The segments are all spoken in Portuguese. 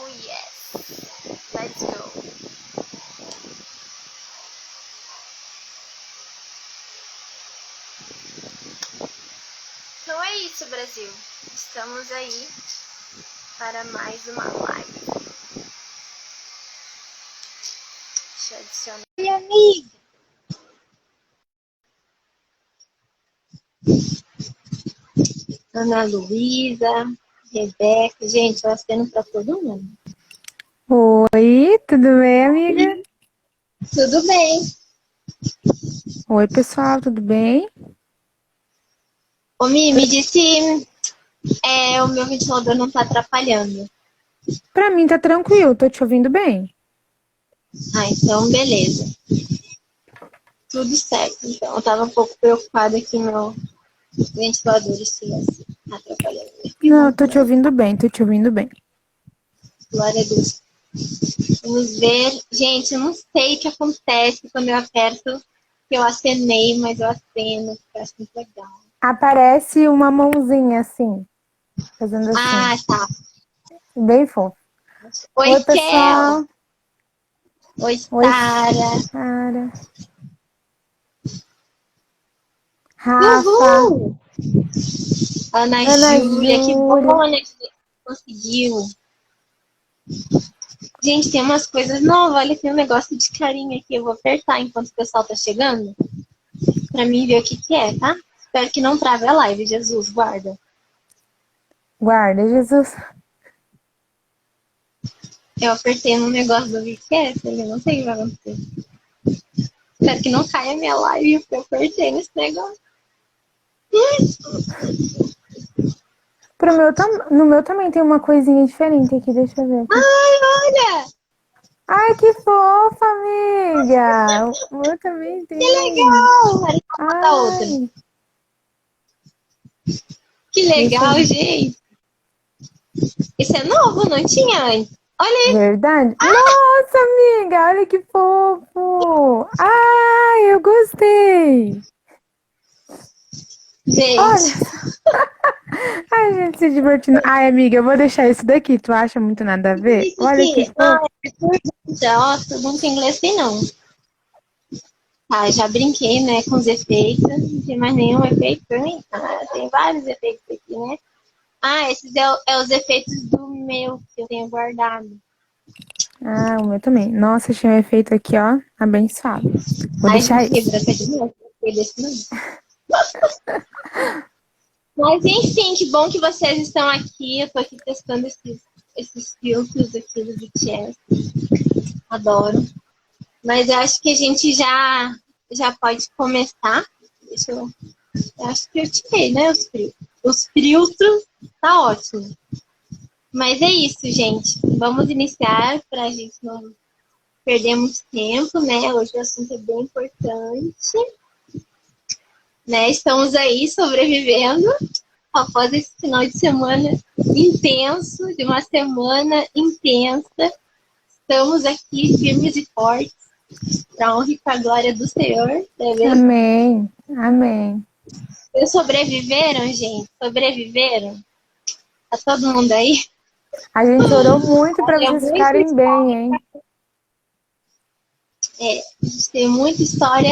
Oh yes, let's go. Então é isso, Brasil. Estamos aí para mais uma live. Deixa eu adicionar. Oi, amiga. Ana Luísa, Rebeca. Gente, eu aceno para todo mundo. Oi, tudo bem, amiga? Tudo bem. Oi, pessoal, tudo bem? Ô, Mi, me disse o meu ventilador não tá atrapalhando. Pra mim tá tranquilo, tô te ouvindo bem. Ah, então beleza. Tudo certo. Então, eu tava um pouco preocupada que meu ventilador estivesse atrapalhando. Que Não, bom, tô te ouvindo bem, tô te ouvindo bem. glória a Deus. Vamos ver. Gente, eu não sei o que acontece quando eu aperto que eu acenei, mas eu aceno, que eu acho muito legal. Aparece uma mãozinha assim, fazendo assim, Ah, tá. bem fofo. Oi, Oi, Kel. pessoal. Oi, Oi, Sara. Sara. Rafa. Uhul! Ana Ana Júlia, que bom, Júlia. Ana Júlia, que conseguiu. Gente, tem umas coisas novas. Olha, tem um negócio de carinha aqui. Eu vou apertar enquanto o pessoal tá chegando. Pra mim ver o que que é, tá? Espero que não trave a live. Jesus, guarda. Guarda, Jesus. Eu apertei no negócio do VCS, eu não sei o que vai acontecer. Espero que não caia a minha live, porque eu apertei nesse negócio. No meu também tem uma coisinha diferente aqui, deixa eu ver aqui. Ai, olha! Ai, que fofa, amiga! O meu também Que tem. legal! Olha a outra. Ai, Que deixa eu legal, ver. gente! Esse é novo, não tinha antes. Olha aí! Verdade? Nossa, amiga, olha que fofo! Ai, eu gostei! Olha Gente, só. Ai, gente se divertindo. Ai, amiga, eu vou deixar isso daqui. Tu acha muito nada a ver? isso Olha que aqui. Ah, fofo. é pergunta. Ó, pergunta em inglês tem não. Tá, já brinquei, né, com os efeitos. Não tem mais nenhum efeito pra mim? Ah, tem vários efeitos aqui, né? Ah, esses é os efeitos do meu que eu tenho guardado. Ah, o meu também. Nossa, achei um efeito aqui, ó, abençoado. Vou Ai, deixar gente, que esse. branca de novo. Não sei desse não. Mas enfim, que bom que vocês estão aqui. Eu tô aqui testando esses filtros aqui do BTS. Adoro. Mas eu acho que a gente já pode começar. Eu acho que eu tirei, né? Os filtros. Tá ótimo. Mas é isso, gente. Vamos iniciar para a gente não perdermos tempo, né? Hoje o assunto é bem importante. Né? Estamos aí sobrevivendo após esse final de semana intenso, de uma semana intensa. Estamos aqui firmes e fortes para a honra e para a glória do Senhor. Tá vendo? Amém. Amém. Vocês sobreviveram, gente? Sobreviveram? Tá todo mundo aí? A gente orou muito pra Olha, vocês muita ficarem bem, história. hein? A gente tem muita história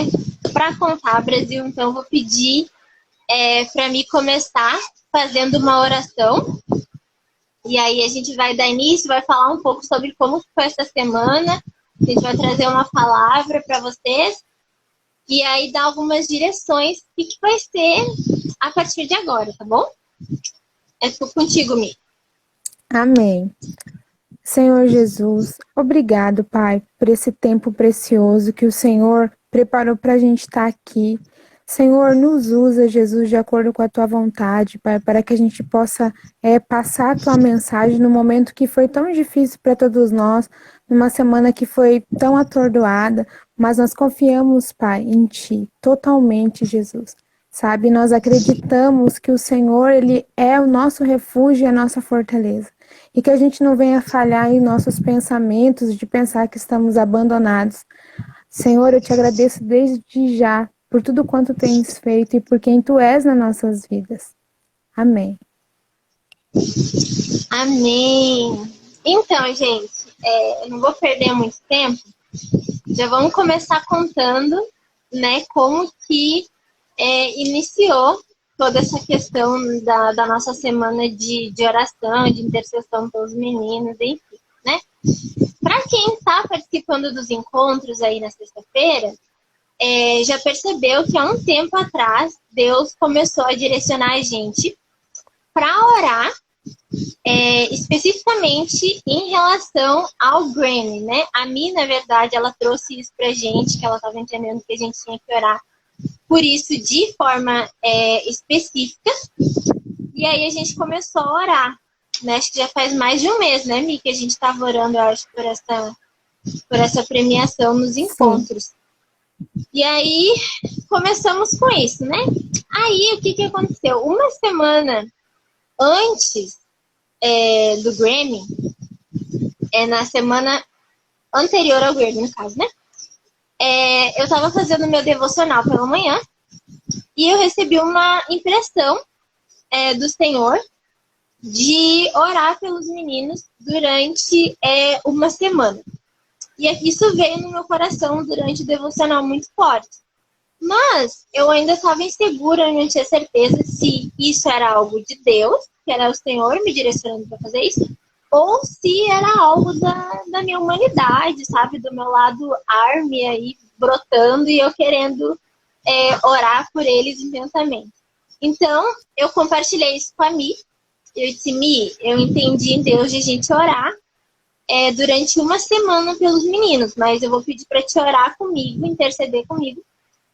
para contar, Brasil. Então, eu vou pedir para mim começar fazendo uma oração. E aí a gente vai dar início, vai falar um pouco sobre como foi essa semana. A gente vai trazer uma palavra para vocês. E aí dar algumas direções do que vai ser a partir de agora, tá bom? É tudo contigo, Mi. Amém. Senhor Jesus, obrigado, Pai, por esse tempo precioso que o Senhor preparou para a gente estar aqui. Senhor, nos usa, Jesus, de acordo com a tua vontade, Pai, para que a gente possa passar a tua mensagem no momento que foi tão difícil para todos nós, numa semana que foi tão atordoada, mas nós confiamos, Pai, em Ti, totalmente, Jesus. Sabe, nós acreditamos que o Senhor, Ele é o nosso refúgio e a nossa fortaleza. E que a gente não venha falhar em nossos pensamentos de pensar que estamos abandonados. Senhor, eu te agradeço desde já por tudo quanto tens feito e por quem tu és nas nossas vidas. Amém. Amém. Então, gente, eu não vou perder muito tempo. Já vamos começar contando, né, como que iniciou toda essa questão da nossa semana de oração, de intercessão pelos meninos, enfim, né? Para quem está participando dos encontros aí na sexta-feira, já percebeu que há um tempo atrás Deus começou a direcionar a gente para orar especificamente em relação ao Grammy, né? A Mi, na verdade, ela trouxe isso pra gente, que ela estava entendendo que a gente tinha que orar por isso de forma específica. E aí a gente começou a orar, né? Acho que já faz mais de um mês, né, Mi, que a gente estava orando, eu acho, por essa premiação nos encontros. Sim. E aí começamos com isso, né? Aí o que aconteceu? Uma semana antes do Grammy, na semana anterior ao Grammy, no caso, né? Eu estava fazendo meu devocional pela manhã e eu recebi uma impressão do Senhor de orar pelos meninos durante uma semana. E isso veio no meu coração durante o devocional muito forte. Mas eu ainda estava insegura, eu não tinha certeza se isso era algo de Deus, que era o Senhor me direcionando para fazer isso, ou se era algo da minha humanidade, sabe? Do meu lado arme aí brotando e eu querendo orar por eles intensamente. Então, eu compartilhei isso com a Mi. Eu disse, Mi, eu entendi em Deus de a gente orar durante uma semana pelos meninos, mas eu vou pedir para te orar comigo, interceder comigo,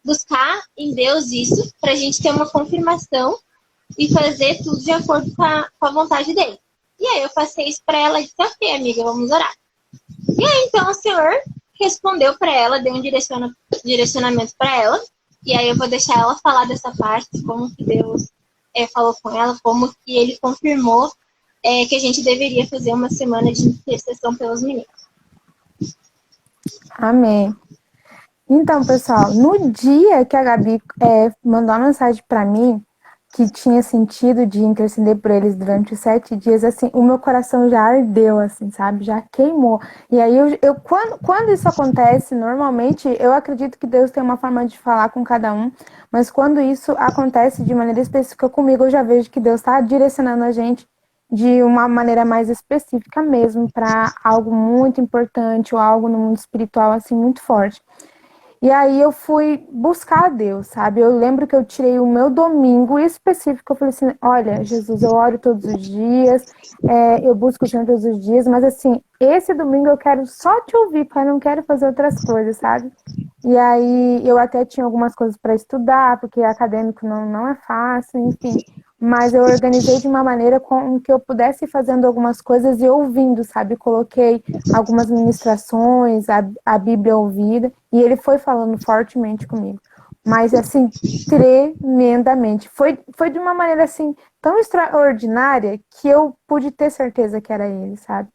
buscar em Deus isso, para a gente ter uma confirmação e fazer tudo de acordo com a vontade dele. E aí eu passei isso para ela e disse, ok, amiga, vamos orar. E aí então o Senhor respondeu para ela, deu um direcionamento para ela, e aí eu vou deixar ela falar dessa parte, como que Deus falou com ela, como que ele confirmou que a gente deveria fazer uma semana de intercessão pelos meninos. Amém. Então, pessoal, no dia que a Gabi mandou uma mensagem para mim, que tinha sentido de interceder por eles durante os 7 dias, assim, o meu coração já ardeu, assim, sabe? Já queimou. E aí, quando isso acontece, normalmente, eu acredito que Deus tem uma forma de falar com cada um, mas quando isso acontece de maneira específica comigo, eu já vejo que Deus está direcionando a gente de uma maneira mais específica mesmo, para algo muito importante ou algo no mundo espiritual, assim, muito forte. E aí eu fui buscar a Deus, sabe? Eu lembro que eu tirei o meu domingo específico, eu falei assim, olha, Jesus, eu oro todos os dias, eu busco o Senhor todos os dias, mas assim, esse domingo eu quero só te ouvir, Pai, eu não quero fazer outras coisas, sabe? E aí eu até tinha algumas coisas para estudar, porque acadêmico não é fácil, enfim. Mas eu organizei de uma maneira com que eu pudesse ir fazendo algumas coisas e ouvindo, sabe? Coloquei algumas ministrações, a Bíblia ouvida, e ele foi falando fortemente comigo. Mas, assim, tremendamente. Foi de uma maneira, assim, tão extraordinária que eu pude ter certeza que era ele, sabe?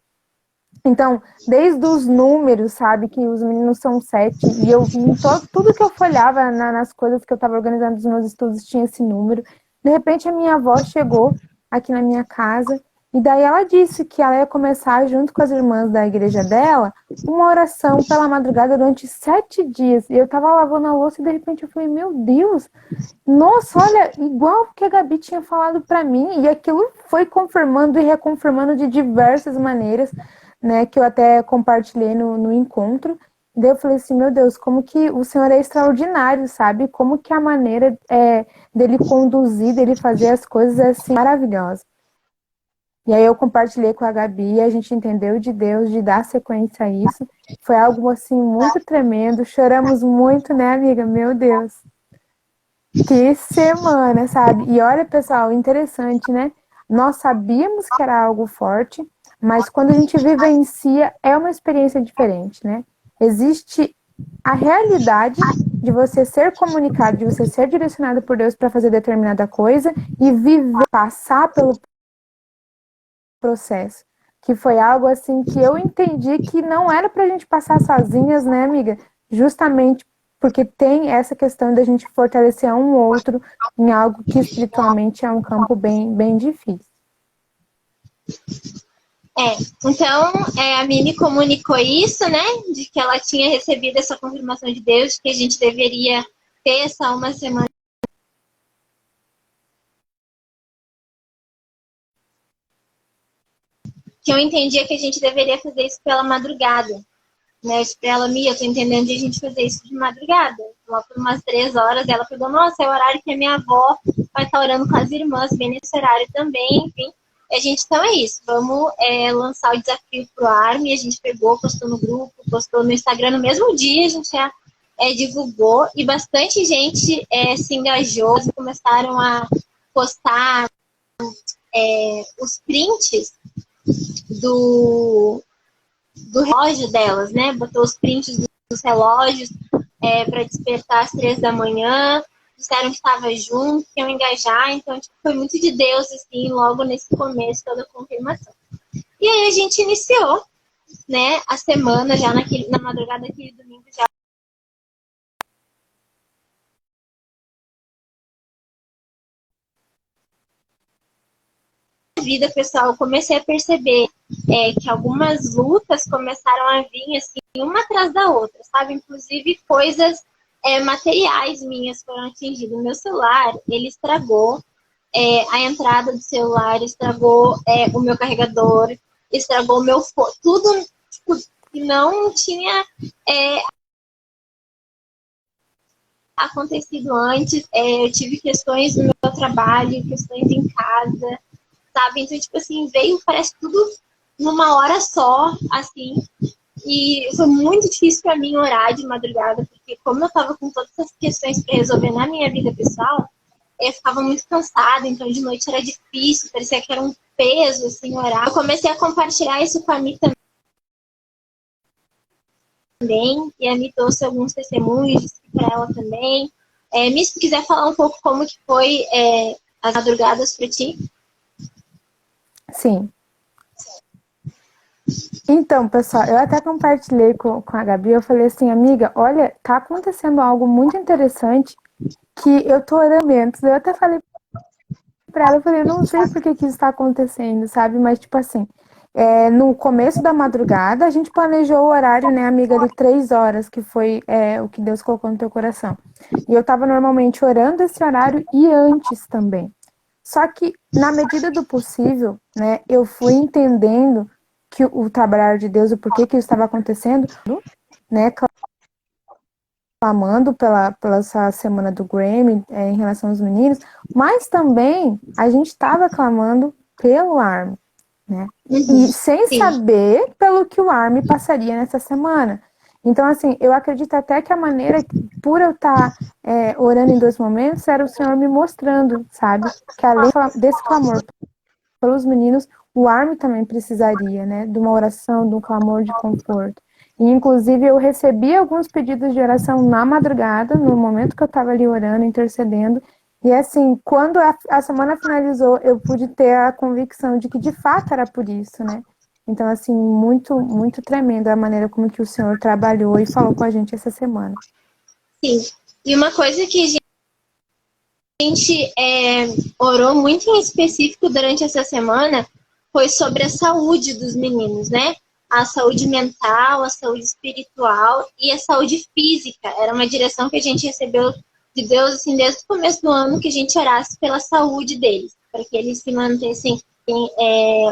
Então, desde os números, sabe, que os meninos são 7, e eu vi em tudo que eu folhava nas coisas que eu estava organizando dos meus estudos, tinha esse número. De repente, a minha avó chegou aqui na minha casa, e daí ela disse que ela ia começar, junto com as irmãs da igreja dela, uma oração pela madrugada durante 7 dias. E eu estava lavando a louça e, de repente, eu falei, meu Deus, nossa, olha, igual que a Gabi tinha falado para mim, e aquilo foi confirmando e reconfirmando de diversas maneiras, né, que eu até compartilhei no encontro. Daí eu falei assim, meu Deus, como que o Senhor é extraordinário, sabe? Como que a maneira dele conduzir, dele fazer as coisas é assim, maravilhosa. E aí eu compartilhei com a Gabi, a gente entendeu de Deus, de dar sequência a isso. Foi algo assim muito tremendo, choramos muito, né, amiga? Meu Deus. Que semana, sabe? E olha, pessoal, interessante, né? Nós sabíamos que era algo forte, mas quando a gente vivencia, é uma experiência diferente, né? Existe a realidade de você ser comunicado, de você ser direcionado por Deus para fazer determinada coisa e viver, passar pelo processo. Que foi algo assim que eu entendi que não era pra gente passar sozinhas, né, amiga? Justamente porque tem essa questão da gente fortalecer um outro em algo que espiritualmente é um campo bem, bem difícil. Então, a Mimi comunicou isso, né? De que ela tinha recebido essa confirmação de Deus, que a gente deveria ter essa uma semana. Que eu entendia que a gente deveria fazer isso pela madrugada. Né? Eu disse pra ela, Mia, eu tô entendendo de a gente fazer isso de madrugada. Lá por umas 3 horas, ela pegou, nossa, é o horário que a minha avó vai estar orando com as irmãs, bem nesse horário também, enfim. E a gente, então é isso, vamos lançar o desafio pro Armin, a gente pegou, postou no grupo, postou no Instagram no mesmo dia, a gente já divulgou, e bastante gente se engajou, começaram a postar os prints do relógio delas, né? Botou os prints dos relógios para despertar às 3 da manhã, disseram que estava junto, que iam engajar, então tipo, foi muito de Deus, assim, logo nesse começo, toda a confirmação. E aí a gente iniciou, né, a semana, já na madrugada daquele domingo, já vida, pessoal, eu comecei a perceber que algumas lutas começaram a vir, assim, uma atrás da outra, sabe? Inclusive coisas materiais minhas foram atingidas. Meu celular, ele estragou a entrada do celular, estragou o meu carregador, estragou o meu fone, tudo tipo, que não tinha acontecido antes. Eu tive questões no meu trabalho, questões em casa, sabe? Então, tipo assim, veio, parece tudo numa hora só, assim. E foi muito difícil para mim orar de madrugada, porque como eu tava com todas essas questões para resolver na minha vida pessoal, eu ficava muito cansada, então de noite era difícil, parecia que era um peso, assim, orar. Eu comecei a compartilhar isso com a Mi também, e a Mi trouxe alguns testemunhos para ela também. Mi, se tu quiser falar um pouco como que foi as madrugadas para ti. Sim. Então, pessoal, eu até compartilhei com a Gabi, eu falei assim, amiga, olha, tá acontecendo algo muito interessante que eu tô orando antes. Eu até falei pra ela, eu falei, não sei por que isso está acontecendo, sabe? Mas, tipo assim, no começo da madrugada, a gente planejou o horário, né, amiga, de 3 horas, que foi o que Deus colocou no teu coração. E eu tava normalmente orando esse horário e antes também. Só que, na medida do possível, né, eu fui entendendo que o trabalhar de Deus, o porquê que isso estava acontecendo, né, clamando pela essa semana do Grammy em relação aos meninos, mas também a gente estava clamando pelo Army, né? E sem saber pelo que o Army passaria nessa semana. Então, assim, eu acredito até que a maneira, por eu estar orando em 2 momentos, era o Senhor me mostrando, sabe? Que além desse clamor pelos meninos, o Army também precisaria, né? De uma oração, de um clamor de conforto. E, inclusive, eu recebi alguns pedidos de oração na madrugada, no momento que eu estava ali orando, intercedendo. E, assim, quando a semana finalizou, eu pude ter a convicção de que, de fato, era por isso, né? Então, assim, muito, muito tremendo a maneira como que o Senhor trabalhou e falou com a gente essa semana. Sim. E uma coisa que a gente orou muito em específico durante essa semana foi sobre a saúde dos meninos, né? A saúde mental, a saúde espiritual e a saúde física. Era uma direção que a gente recebeu de Deus, assim, desde o começo do ano, que a gente orasse pela saúde deles, para que eles se mantessem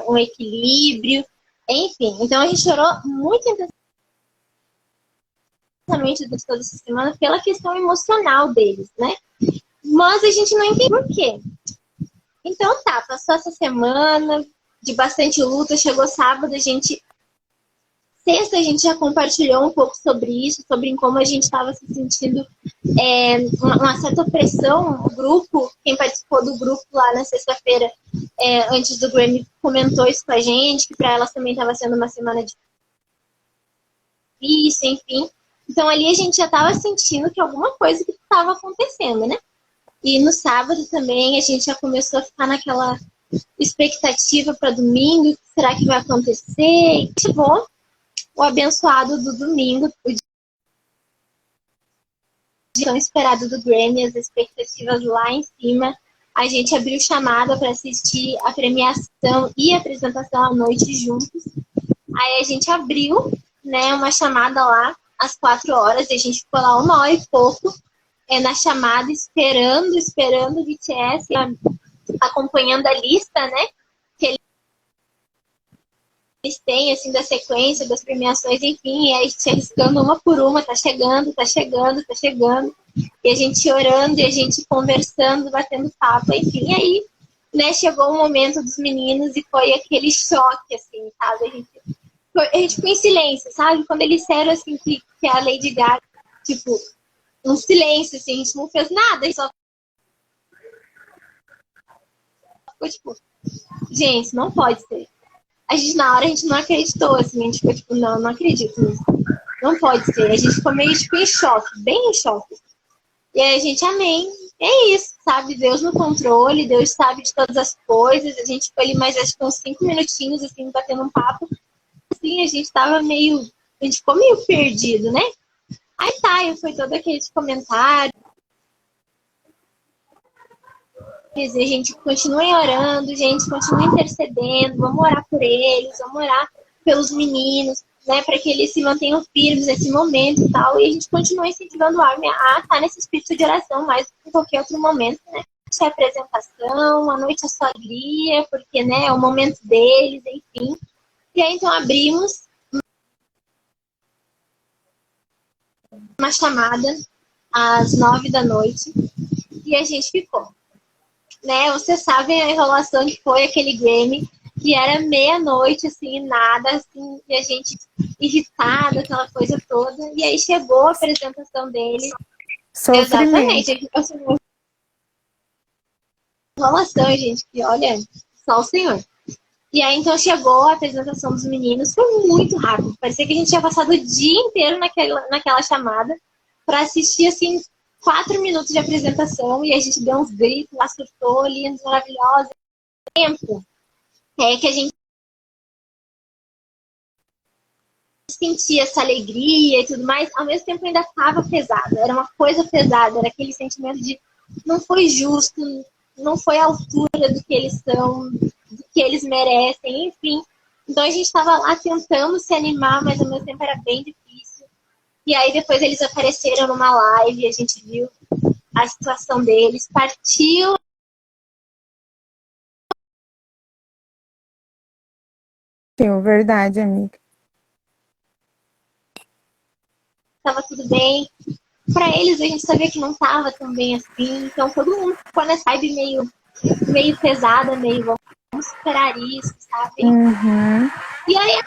um equilíbrio, enfim. Então a gente orou muito intensamente durante toda essa semana pela questão emocional deles, né? Mas a gente não entende por quê. Então tá, passou essa semana de bastante luta, chegou sábado, sexta a gente já compartilhou um pouco sobre isso, sobre como a gente estava se sentindo uma certa pressão no grupo. Quem participou do grupo lá na sexta-feira, antes do Grammy, comentou isso com a gente, que para elas também estava sendo uma semana difícil, enfim. Então ali a gente já estava sentindo que alguma coisa estava acontecendo, né? E no sábado também a gente já começou a ficar naquela expectativa para domingo, o que será que vai acontecer? E chegou o abençoado do domingo, o dia tão esperado do Grammy, as expectativas lá em cima. a gente abriu chamada para assistir a premiação e a apresentação à noite juntos. Aí a gente abriu, né, uma chamada lá às 4 horas, e a gente ficou lá 1 hora e pouco na chamada, esperando o BTS, acompanhando a lista, né, que eles têm, assim, da sequência, das premiações, enfim, e aí a gente arriscando uma por uma, tá chegando, e a gente orando, e a gente conversando, batendo papo, enfim, e aí, né, chegou o momento dos meninos e foi aquele choque, assim, sabe, a gente ficou em silêncio, sabe, quando eles disseram, assim, que a Lady Gaga, tipo, um silêncio, assim, a gente não fez nada, a gente só ficou, tipo, gente, não pode ser. A gente, na hora, a gente não acreditou, assim, a gente ficou tipo, não acredito nisso. Não pode ser. A gente ficou meio, tipo, em choque, bem em choque. E aí a gente, amém. É isso, sabe? Deus no controle, Deus sabe de todas as coisas. A gente ficou ali mais, acho que uns 5 minutinhos, assim, batendo um papo. Assim, a gente tava meio, a gente ficou meio perdido, né? Aí tá, e foi todo aquele comentário. A gente continue orando, gente, continue intercedendo, vamos orar por eles, vamos orar pelos meninos, né, para que eles se mantenham firmes nesse momento e tal, e a gente continua incentivando o Armin a estar nesse espírito de oração mais do que em qualquer outro momento, né, a apresentação, a noite é só alegria, porque, né, é o momento deles, enfim, e aí então abrimos uma chamada às 9 da noite e a gente ficou. Né, vocês sabem a enrolação que foi aquele game, que era meia-noite, assim, nada, assim, e a gente irritada, aquela coisa toda, e aí chegou a apresentação dele. Sofrimento. Exatamente, assim, enrolação, gente, que olha, só o Senhor. E aí, então, chegou a apresentação dos meninos, foi muito rápido, parecia que a gente tinha passado o dia inteiro naquela chamada, para assistir, assim, 4 minutos de apresentação e a gente deu uns gritos, lá surtou, lindos, maravilhosos. Tempo que a gente sentia essa alegria e tudo mais, ao mesmo tempo ainda estava pesado, era uma coisa pesada, era aquele sentimento de não foi justo, não foi à altura do que eles são, do que eles merecem, enfim. Então a gente estava lá tentando se animar, mas ao mesmo tempo era bem difícil. E aí depois eles apareceram numa live, a gente viu a situação deles, partiu. Sim, verdade, amiga. Tava tudo bem. Pra eles a gente sabia que não tava tão bem assim, então todo mundo ficou nessa vibe meio pesada, meio vamos superar isso, sabe? Uhum. E aí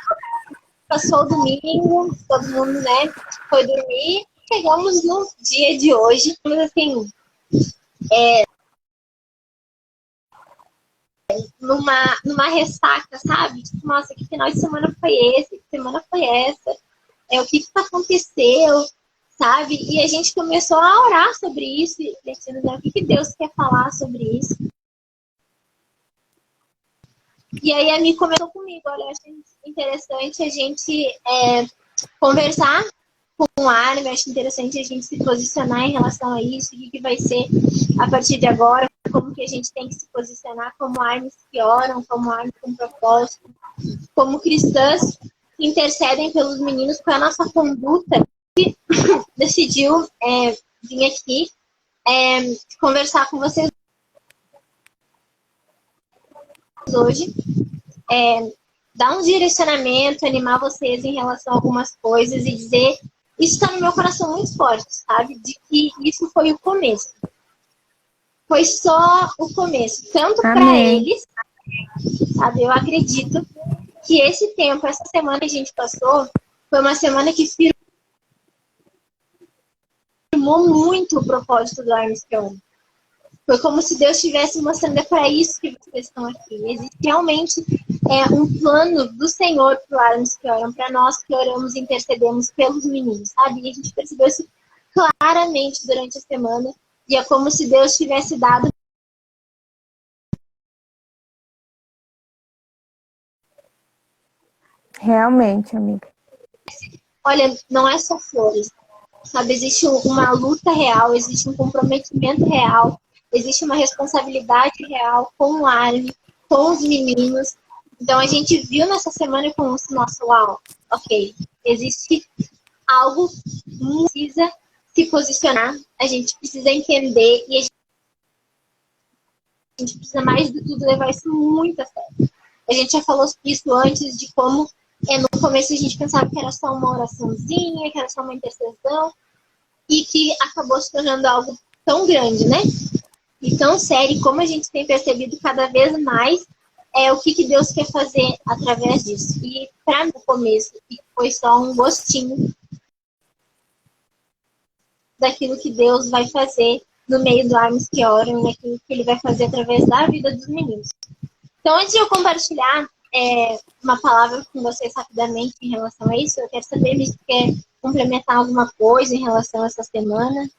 passou o domingo, todo mundo, né, foi dormir. Chegamos no dia de hoje, mas assim, numa ressaca, sabe? Tipo, nossa, que final de semana foi esse? Que semana foi essa? O que aconteceu? Sabe? E a gente começou a orar sobre isso, pensando, né, o que Deus quer falar sobre isso. E aí a Mi comentou comigo, olha, eu acho interessante a gente conversar com o Armin, acho interessante a gente se posicionar em relação a isso, o que vai ser a partir de agora, como que a gente tem que se posicionar como armas que oram, como armas com propósito, como cristãs que intercedem pelos meninos, com a nossa conduta, que decidiu vir aqui conversar com vocês hoje, dar um direcionamento, animar vocês em relação a algumas coisas e dizer, isso está no meu coração muito forte, sabe? De que isso foi o começo. Foi só o começo, tanto para eles, sabe? Eu acredito que esse tempo, essa semana que a gente passou, foi uma semana que firmou muito o propósito do Arms que eu amo. Foi como se Deus estivesse mostrando, é para isso que vocês estão aqui. Existe realmente um plano do Senhor para o Arms que oram, para nós que oramos e intercedemos pelos meninos, sabe? E a gente percebeu isso claramente durante a semana. E é como se Deus tivesse dado. Realmente, amiga. Olha, não é só flores, sabe? Existe uma luta real, existe um comprometimento real, existe uma responsabilidade real com o Armin, com os meninos. Então, a gente viu nessa semana com o nosso uau, ok, existe algo que precisa se posicionar, a gente precisa entender e a gente precisa, mais de tudo, levar isso muito a sério. A gente já falou isso antes, de como no começo a gente pensava que era só uma oraçãozinha, que era só uma intercessão, e que acabou se tornando algo tão grande, né? E tão sério, como a gente tem percebido cada vez mais o que Deus quer fazer através disso. E para mim, no começo, foi só um gostinho daquilo que Deus vai fazer no meio do Armes que Oram e daquilo que Ele vai fazer através da vida dos meninos. Então, antes de eu compartilhar uma palavra com vocês rapidamente em relação a isso, eu quero saber se quer complementar alguma coisa em relação a essa semana.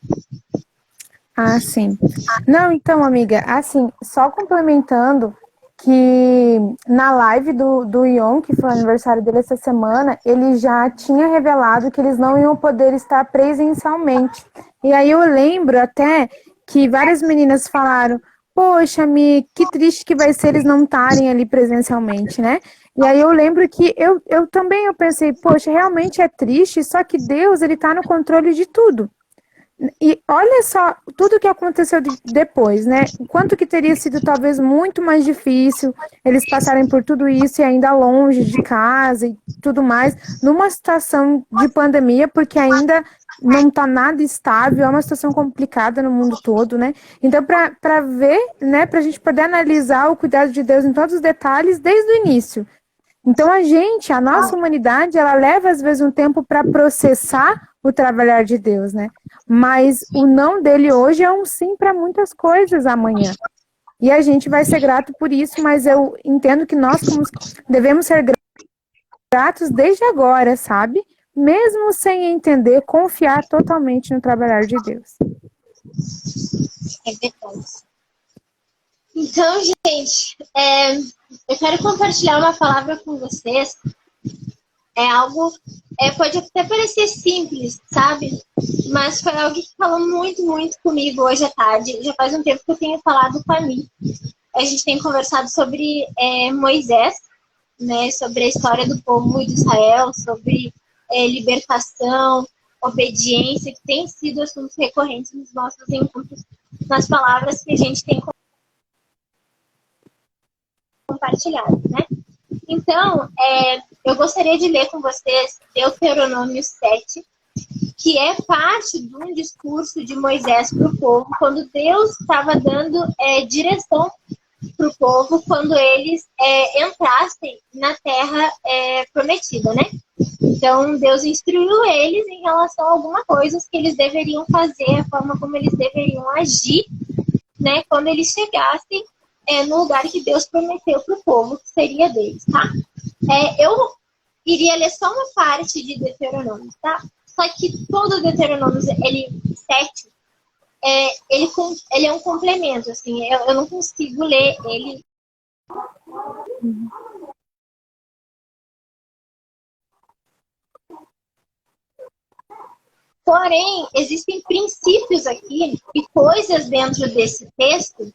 Ah, sim. Não, então, amiga, assim, só complementando que na live do Ion, que foi o aniversário dele essa semana, ele já tinha revelado que eles não iam poder estar presencialmente. E aí eu lembro até que várias meninas falaram: poxa, Mi, que triste que vai ser eles não estarem ali presencialmente, né? E aí eu lembro que eu também pensei: poxa, realmente é triste, só que Deus, ele tá no controle de tudo. E olha só tudo que aconteceu depois, né? O quanto que teria sido talvez muito mais difícil eles passarem por tudo isso e ainda longe de casa e tudo mais, numa situação de pandemia, porque ainda não está nada estável, é uma situação complicada no mundo todo, né? Então, para ver, né, para a gente poder analisar o cuidado de Deus em todos os detalhes desde o início. Então, a nossa humanidade, ela leva às vezes um tempo para processar o trabalhar de Deus, né? Mas o não dele hoje é um sim para muitas coisas amanhã. E a gente vai ser grato por isso, mas eu entendo que nós devemos ser gratos desde agora, sabe? Mesmo sem entender, confiar totalmente no trabalhar de Deus. É verdade. Então, gente, eu quero compartilhar uma palavra com vocês. É algo, pode até parecer simples, sabe? Mas foi algo que falou muito, muito comigo hoje à tarde. Já faz um tempo que eu tenho falado com a mim. A gente tem conversado sobre Moisés, né? Sobre a história do povo de Israel, sobre libertação, obediência, que tem sido assuntos recorrentes nos nossos encontros, nas palavras que a gente tem compartilhado, né? Então, eu gostaria de ler com vocês Deuteronômio 7, que é parte de um discurso de Moisés para o povo, quando Deus estava dando direção para o povo, quando eles entrassem na terra prometida, né? Então, Deus instruiu eles em relação a algumas coisas que eles deveriam fazer, a forma como eles deveriam agir, né? Quando eles chegassem no lugar que Deus prometeu para o povo, que seria deles, tá? Eu iria ler só uma parte de Deuteronômio, tá? Só que todo Deuteronômio, 7, ele é um complemento, assim, eu não consigo ler ele. Porém, existem princípios aqui e coisas dentro desse texto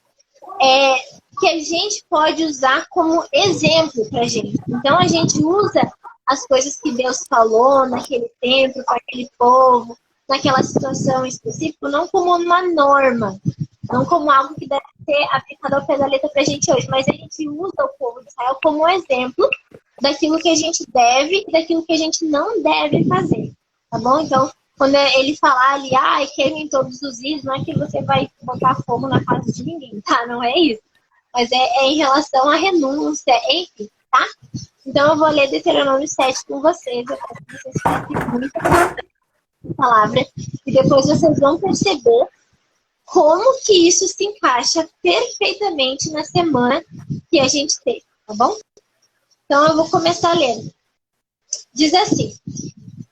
que a gente pode usar como exemplo para a gente. Então, a gente usa as coisas que Deus falou naquele tempo, para aquele povo, naquela situação específica, não como uma norma, não como algo que deve ser aplicado ao pé da letra para a gente hoje, mas a gente usa o povo de Israel como exemplo daquilo que a gente deve e daquilo que a gente não deve fazer, tá bom? Então, quando ele falar ali, queimem todos os ídolos, não é que você vai botar fogo na casa de ninguém, tá? Não é isso. Mas é em relação à renúncia, enfim, tá? Então eu vou ler Deuteronômio 7 com vocês. Eu quero que vocês prestem muita palavra e depois vocês vão perceber como que isso se encaixa perfeitamente na semana que a gente teve, tá bom? Então eu vou começar lendo. Diz assim: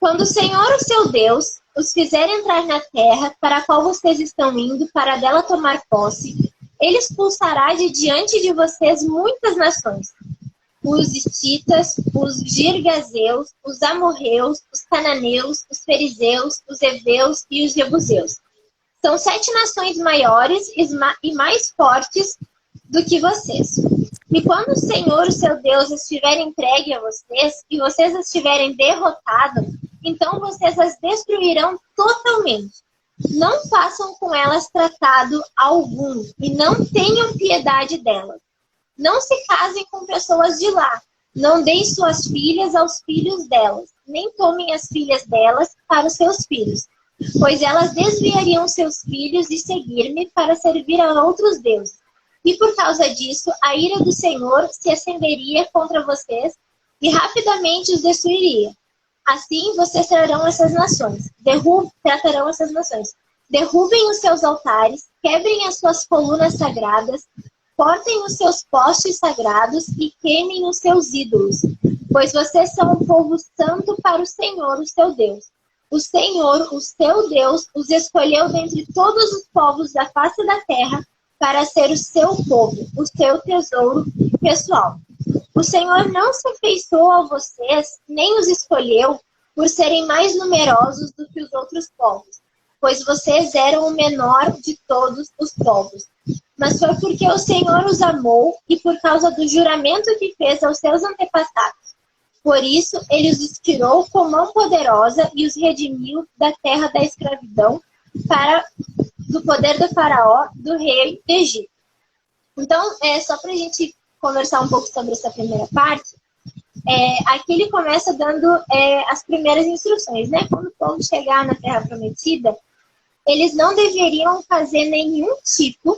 quando o Senhor, o seu Deus, os fizer entrar na terra para a qual vocês estão indo para dela tomar posse, ele expulsará de diante de vocês muitas nações. Os hititas, os girgazeus, os amorreus, os cananeus, os fariseus, os heveus e os jebuseus. São 7 nações maiores e mais fortes do que vocês. E quando o Senhor, o seu Deus, estiver entregue a vocês, e vocês estiverem derrotados, então vocês as destruirão totalmente. Não façam com elas tratado algum, e não tenham piedade delas. Não se casem com pessoas de lá. Não deem suas filhas aos filhos delas, nem tomem as filhas delas para os seus filhos, pois elas desviariam seus filhos de seguir-me para servir a outros deuses. E por causa disso, a ira do Senhor se acenderia contra vocês e rapidamente os destruiria. Assim, vocês tratarão essas nações. Derrubem os seus altares, quebrem as suas colunas sagradas, cortem os seus postes sagrados e queimem os seus ídolos, pois vocês são um povo santo para o Senhor, o seu Deus. O Senhor, o seu Deus, os escolheu dentre todos os povos da face da terra para ser o seu povo, o seu tesouro pessoal. O Senhor não se afeiçoou a vocês, nem os escolheu por serem mais numerosos do que os outros povos, pois vocês eram o menor de todos os povos. Mas foi porque o Senhor os amou e por causa do juramento que fez aos seus antepassados. Por isso, ele os tirou com mão poderosa e os redimiu da terra da escravidão do poder do faraó, do rei do Egito. Então, só para a gente conversar um pouco sobre essa primeira parte, aqui ele começa dando as primeiras instruções, né? Quando o povo chegar na Terra Prometida, eles não deveriam fazer nenhum tipo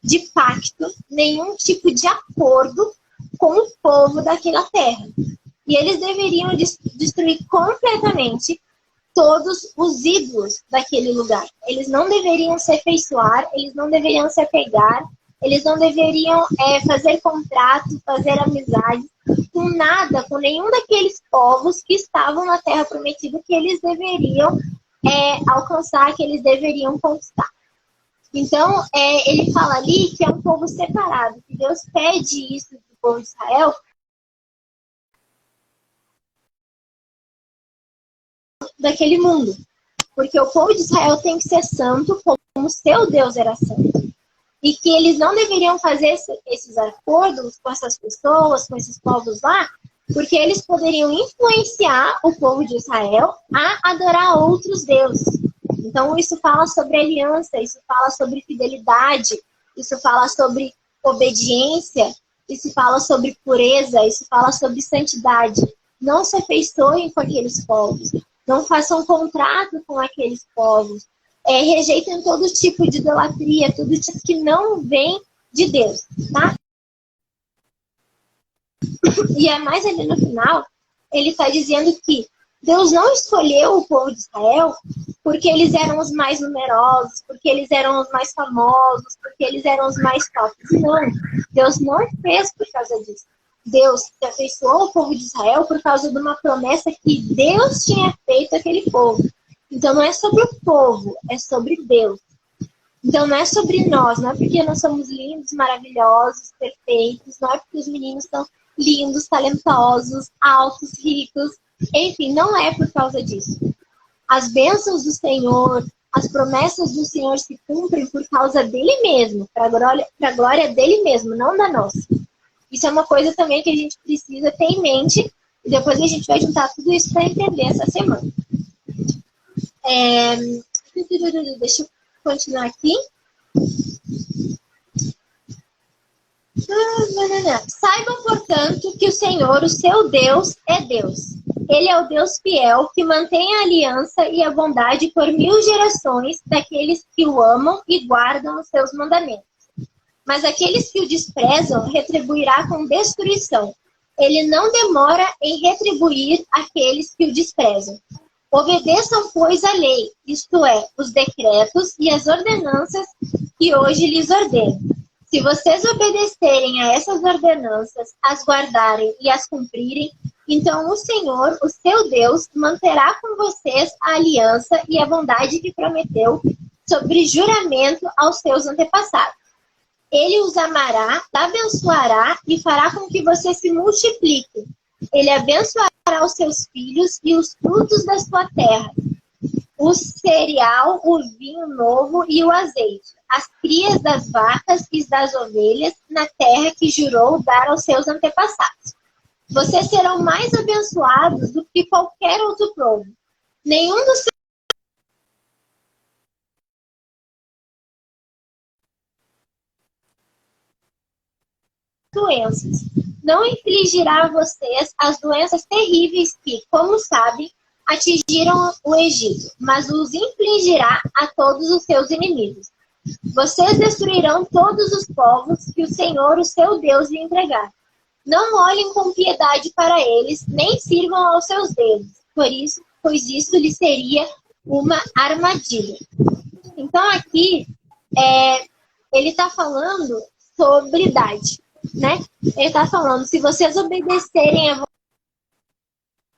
de pacto, nenhum tipo de acordo com o povo daquela terra. E eles deveriam destruir completamente todos os ídolos daquele lugar. Eles não deveriam se afeiçoar, eles não deveriam se apegar, eles não deveriam fazer contrato, fazer amizade com nada, com nenhum daqueles povos que estavam na Terra Prometida que eles deveriam alcançar, que eles deveriam conquistar. Então, ele fala ali que é um povo separado, que Deus pede isso do povo de Israel daquele mundo. Porque o povo de Israel tem que ser santo como o seu Deus era santo. E que eles não deveriam fazer esses acordos com essas pessoas, com esses povos lá, porque eles poderiam influenciar o povo de Israel a adorar outros deuses. Então, isso fala sobre aliança, isso fala sobre fidelidade, isso fala sobre obediência, isso fala sobre pureza, isso fala sobre santidade. Não se afeiçoem com aqueles povos, não façam contrato com aqueles povos, rejeitem todo tipo de idolatria, tudo tipo que não vem de Deus, tá? E mais ali no final, ele está dizendo que Deus não escolheu o povo de Israel porque eles eram os mais numerosos, porque eles eram os mais famosos, porque eles eram os mais tops. Não, Deus não fez por causa disso. Deus se afeiçoou ao povo de Israel por causa de uma promessa que Deus tinha feito àquele povo. Então não é sobre o povo, é sobre Deus. Então não é sobre nós, não é porque nós somos lindos, maravilhosos, perfeitos, não é porque os meninos são lindos, talentosos, altos, ricos, enfim, não é por causa disso. As bênçãos do Senhor, as promessas do Senhor se cumprem por causa dele mesmo, para a glória dele mesmo, não da nossa. Isso é uma coisa também que a gente precisa ter em mente, e depois a gente vai juntar tudo isso para entender essa semana. Deixa eu continuar aqui. Saibam, portanto, que o Senhor, o seu Deus, é Deus. Ele é o Deus fiel, que mantém a aliança e a bondade por 1000 gerações daqueles que o amam e guardam os seus mandamentos. Mas aqueles que o desprezam, retribuirá com destruição. Ele não demora em retribuir aqueles que o desprezam. Obedeçam, pois, a lei, isto é, os decretos e as ordenanças que hoje lhes ordeno. Se vocês obedecerem a essas ordenanças, as guardarem e as cumprirem, então o Senhor, o seu Deus, manterá com vocês a aliança e a bondade que prometeu sobre juramento aos seus antepassados. Ele os amará, abençoará e fará com que vocês se multipliquem. Ele abençoará os seus filhos e os frutos da sua terra. o cereal, o vinho novo e o azeite, as crias das vacas e das ovelhas, na terra que jurou dar aos seus antepassados. Vocês serão mais abençoados do que qualquer outro povo. Nenhum dos seus doenças não infligirá a vocês as doenças terríveis que, como sabem, atingiram o Egito, mas os infligirá a todos os seus inimigos. Vocês destruirão todos os povos que o Senhor, o seu Deus, lhe entregar. Não olhem com piedade para eles, nem sirvam aos seus deuses, pois isso lhe seria uma armadilha. Então aqui, ele está falando sobre idade, né? Ele está falando, se vocês obedecerem a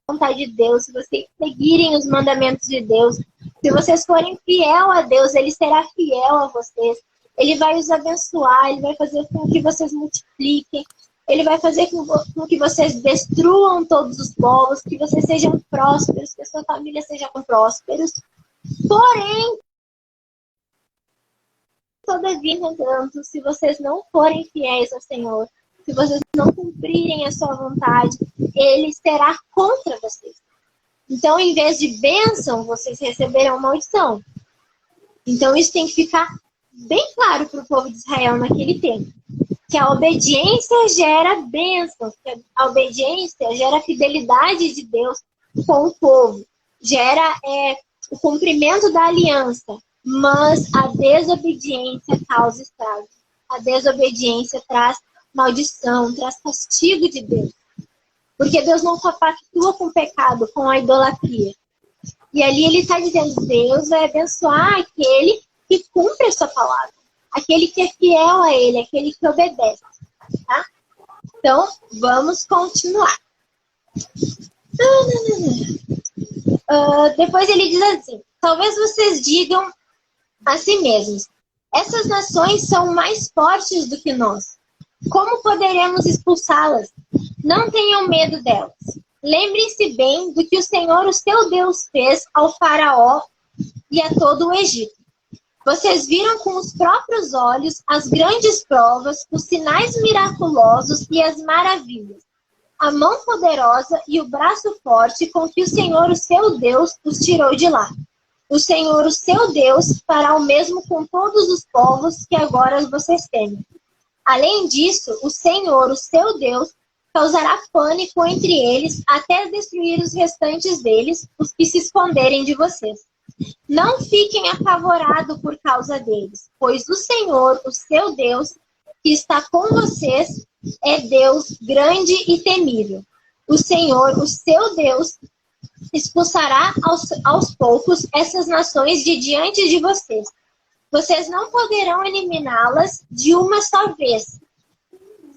vontade de Deus, se vocês seguirem os mandamentos de Deus, se vocês forem fiel a Deus, Ele será fiel a vocês. Ele vai os abençoar, Ele vai fazer com que vocês multipliquem, Ele vai fazer com que vocês destruam todos os povos, que vocês sejam prósperos, que a sua família seja prósperos. Porém, todavia, entretanto, se vocês não forem fiéis ao Senhor, se vocês não cumprirem a sua vontade, Ele será contra vocês. Então, em vez de bênção, vocês receberão maldição. Então, isso tem que ficar bem claro para o povo de Israel naquele tempo. Que a obediência gera bênçãos, que a obediência gera a fidelidade de Deus com o povo, gera o cumprimento da aliança, mas a desobediência causa estrago. A desobediência traz maldição, traz castigo de Deus. Porque Deus não compactua com o pecado, com a idolatria. E ali ele está dizendo, Deus vai abençoar aquele que cumpre a sua palavra. Aquele que é fiel a Ele, aquele que obedece. Tá? Então, vamos continuar. Depois ele diz assim, talvez vocês digam a si mesmos, essas nações são mais fortes do que nós. Como poderemos expulsá-las? Não tenham medo delas. Lembrem-se bem do que o Senhor, o seu Deus, fez ao faraó e a todo o Egito. Vocês viram com os próprios olhos as grandes provas, os sinais miraculosos e as maravilhas, a mão poderosa e o braço forte com que o Senhor, o seu Deus, os tirou de lá. O Senhor, o seu Deus, fará o mesmo com todos os povos que agora vocês temem. Além disso, o Senhor, o seu Deus, causará pânico entre eles até destruir os restantes deles, os que se esconderem de vocês. Não fiquem apavorados por causa deles, pois o Senhor, o seu Deus, que está com vocês, é Deus grande e temível. O Senhor, o seu Deus, expulsará aos poucos essas nações de diante de vocês. Vocês não poderão eliminá-las de uma só vez,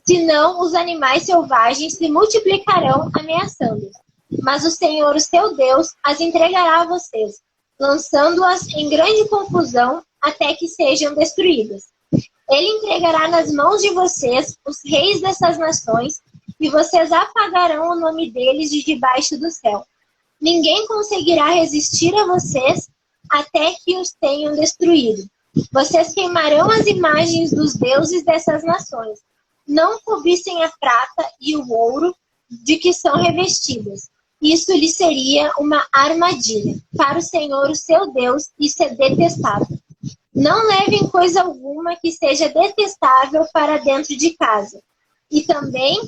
senão os animais selvagens se multiplicarão ameaçando-os. Mas o Senhor, o seu Deus, as entregará a vocês, lançando-as em grande confusão até que sejam destruídas. Ele entregará nas mãos de vocês os reis dessas nações, e vocês apagarão o nome deles de debaixo do céu. Ninguém conseguirá resistir a vocês até que os tenham destruído. Vocês queimarão as imagens dos deuses dessas nações. Não cobiçem a prata e o ouro de que são revestidas. Isso lhe seria uma armadilha. Para o Senhor, o seu Deus, isso é detestável. Não levem coisa alguma que seja detestável para dentro de casa. E também,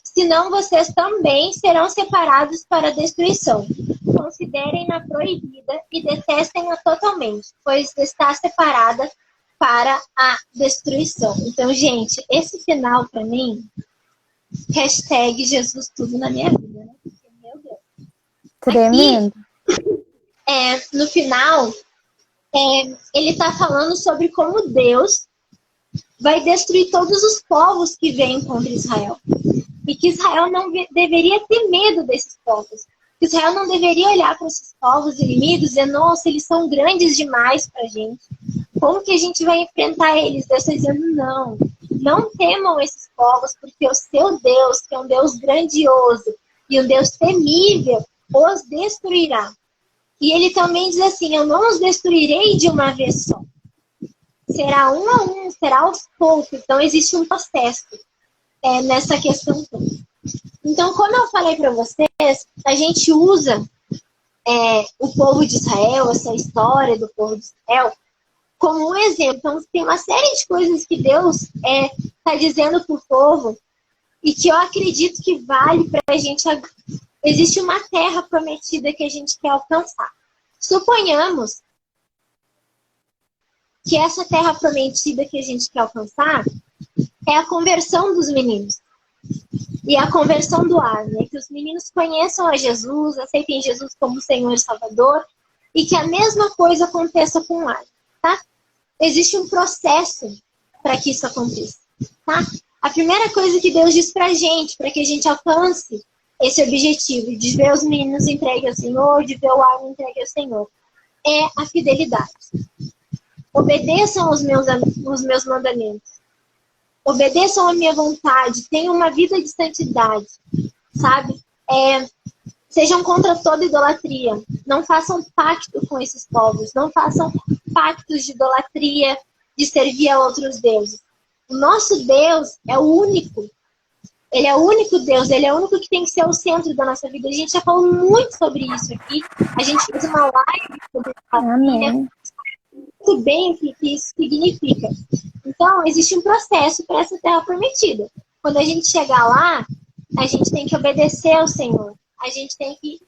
senão vocês também serão separados para a destruição. Considerem-na proibida e detestem-na totalmente, pois está separada para a destruição. Então, gente, esse final para mim, hashtag Jesus tudo na minha vida, né? Porque, meu Deus. Tremendo. Aqui, no final, ele está falando sobre como Deus vai destruir todos os povos que vêm contra Israel. E que Israel não deveria ter medo desses povos. Que Israel não deveria olhar para esses povos inimigos e dizer, nossa, eles são grandes demais para a gente. Como que a gente vai enfrentar eles? Deus está dizendo, não temam esses povos, porque o seu Deus, que é um Deus grandioso e um Deus temível, os destruirá. E ele também diz assim, eu não os destruirei de uma vez só. Será um a um, será aos poucos. Então, existe um processo nessa questão toda. Então, como eu falei para vocês, a gente usa o povo de Israel, essa história do povo de Israel, como um exemplo. Então, tem uma série de coisas que Deus está dizendo para o povo e que eu acredito que vale para a gente. Existe uma terra prometida que a gente quer alcançar. Suponhamos que essa terra prometida que a gente quer alcançar é a conversão dos meninos. E a conversão do ar, né? Que os meninos conheçam a Jesus, aceitem Jesus como Senhor e Salvador, e que a mesma coisa aconteça com o ar, tá? Existe um processo para que isso aconteça, tá? A primeira coisa que Deus diz pra gente, para que a gente alcance esse objetivo de ver os meninos entregue ao Senhor, de ver o ar entregue ao Senhor, é a fidelidade. Obedeçam os meus mandamentos. Obedeçam a minha vontade. Tenham uma vida de santidade. Sabe? Sejam contra toda idolatria. Não façam pacto com esses povos. Não façam pactos de idolatria, de servir a outros deuses. O nosso Deus é o único. Ele é o único Deus. Ele é o único que tem que ser o centro da nossa vida. A gente já falou muito sobre isso aqui. A gente fez uma live sobre família. Muito bem o que isso significa. Então, existe um processo para essa terra prometida. Quando a gente chegar lá, a gente tem que obedecer ao Senhor. A gente tem que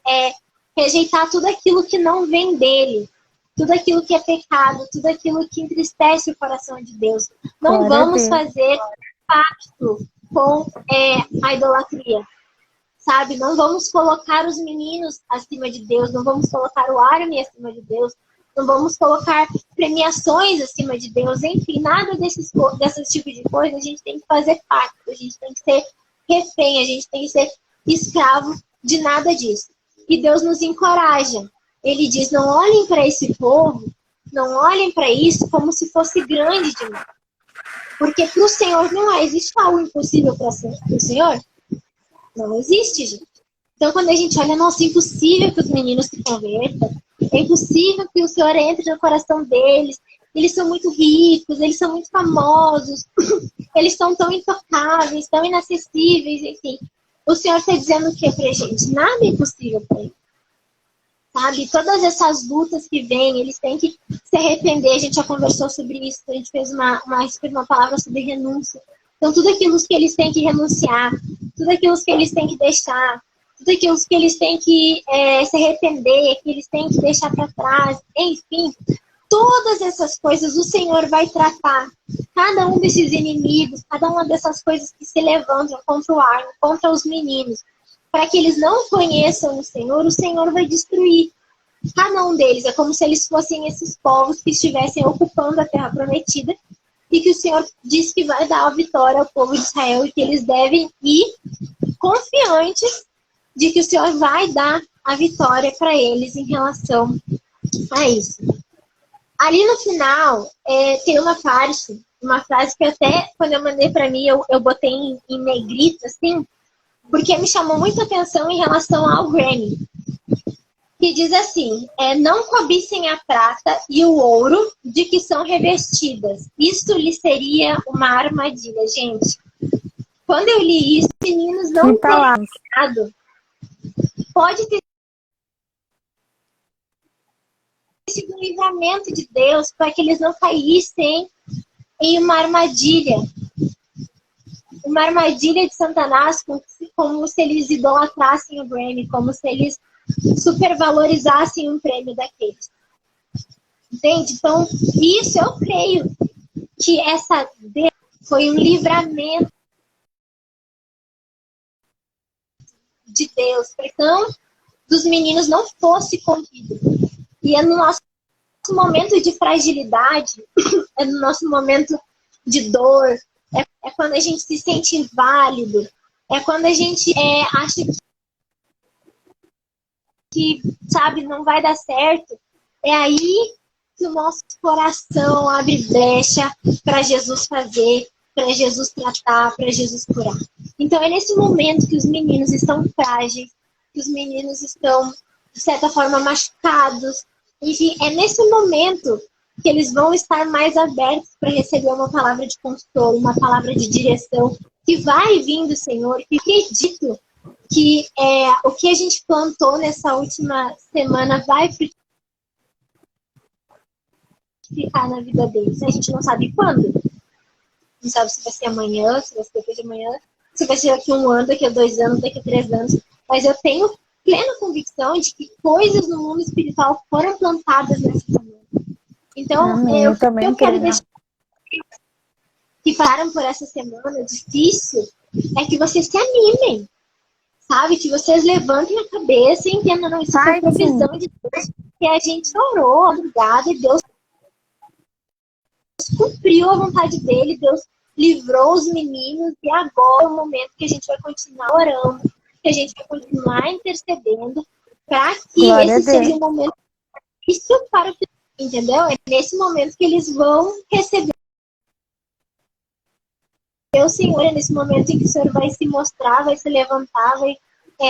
rejeitar tudo aquilo que não vem dele. Tudo aquilo que é pecado, tudo aquilo que entristece o coração de Deus. Não vamos fazer pacto com a idolatria. Sabe? Não vamos colocar os meninos acima de Deus. Não vamos colocar o Armin acima de Deus. Não vamos colocar premiações acima de Deus, enfim, nada desses tipos de coisa. A gente tem que fazer pacto, a gente tem que ser refém, a gente tem que ser escravo de nada disso. E Deus nos encoraja. Ele diz, não olhem para esse povo, não olhem para isso como se fosse grande demais. Porque para o Senhor não existe algo impossível para o Senhor. Não existe, gente. Então, quando a gente olha, nossa, é impossível que os meninos se convertam. É impossível que o Senhor entre no coração deles. Eles são muito ricos, eles são muito famosos, eles são tão intocáveis, tão inacessíveis, enfim. O Senhor está dizendo o que pra gente? Nada é impossível para ele. Sabe? Todas essas lutas que vêm, eles têm que se arrepender. A gente já conversou sobre isso, a gente fez uma palavra sobre renúncia. Então, tudo aquilo que eles têm que renunciar, tudo aquilo que eles têm que deixar, tudo aquilo que eles têm que se arrepender, que eles têm que deixar para trás, enfim, todas essas coisas o Senhor vai tratar. Cada um desses inimigos, cada uma dessas coisas que se levantam contra o Armin, contra os meninos, para que eles não conheçam o Senhor vai destruir cada um deles. É como se eles fossem esses povos que estivessem ocupando a terra prometida e que o Senhor diz que vai dar a vitória ao povo de Israel e que eles devem ir confiantes de que o Senhor vai dar a vitória para eles em relação a isso. Ali no final, tem uma frase que até quando eu mandei para mim, eu botei em negrito, assim, porque me chamou muita atenção em relação ao Grammy. Que diz assim, não cobicem a prata e o ouro de que são revestidas. Isso lhe seria uma armadilha, gente. Quando eu li isso, meninos não teriam ficado. Pode ter sido um livramento de Deus para que eles não caíssem em uma armadilha. Uma armadilha de Satanás, como se eles idolatrassem o Grammy, como se eles supervalorizassem um prêmio daqueles. Entende? Então, isso eu creio que essa foi um livramento de Deus, para que não dos meninos não fosse corrido. E é no nosso momento de fragilidade, é no nosso momento de dor, é quando a gente se sente inválido, é quando a gente acha que, sabe, não vai dar certo. É aí que o nosso coração abre brecha para Jesus fazer, para Jesus tratar, para Jesus curar. Então é nesse momento que os meninos estão frágeis, que os meninos estão de certa forma, machucados. Enfim, é nesse momento que eles vão estar mais abertos para receber uma palavra de consolo, uma palavra de direção, que vai vir do Senhor. E acredito que o que a gente plantou nessa última semana vai ficar na vida deles. A gente não sabe quando. Não sabe se vai ser amanhã, se vai ser depois de amanhã, se vai ser daqui a 1 ano, daqui a 2 anos, daqui a 3 anos. Mas eu tenho plena convicção de que coisas no mundo espiritual foram plantadas nessa semana. Então, eu quero deixar que pararam por essa semana difícil, é que vocês se animem, sabe? Que vocês levantem a cabeça e entendam, não, isso foi provisão de Deus, que a gente orou, obrigada, e Deus cumpriu a vontade dele, Deus livrou os meninos, e agora é o momento que a gente vai continuar orando, que a gente vai continuar intercedendo, para que esse seja um momento difícil para o filho, entendeu? É nesse momento que eles vão receber o Senhor, é nesse momento em que o Senhor vai se mostrar, vai se levantar, vai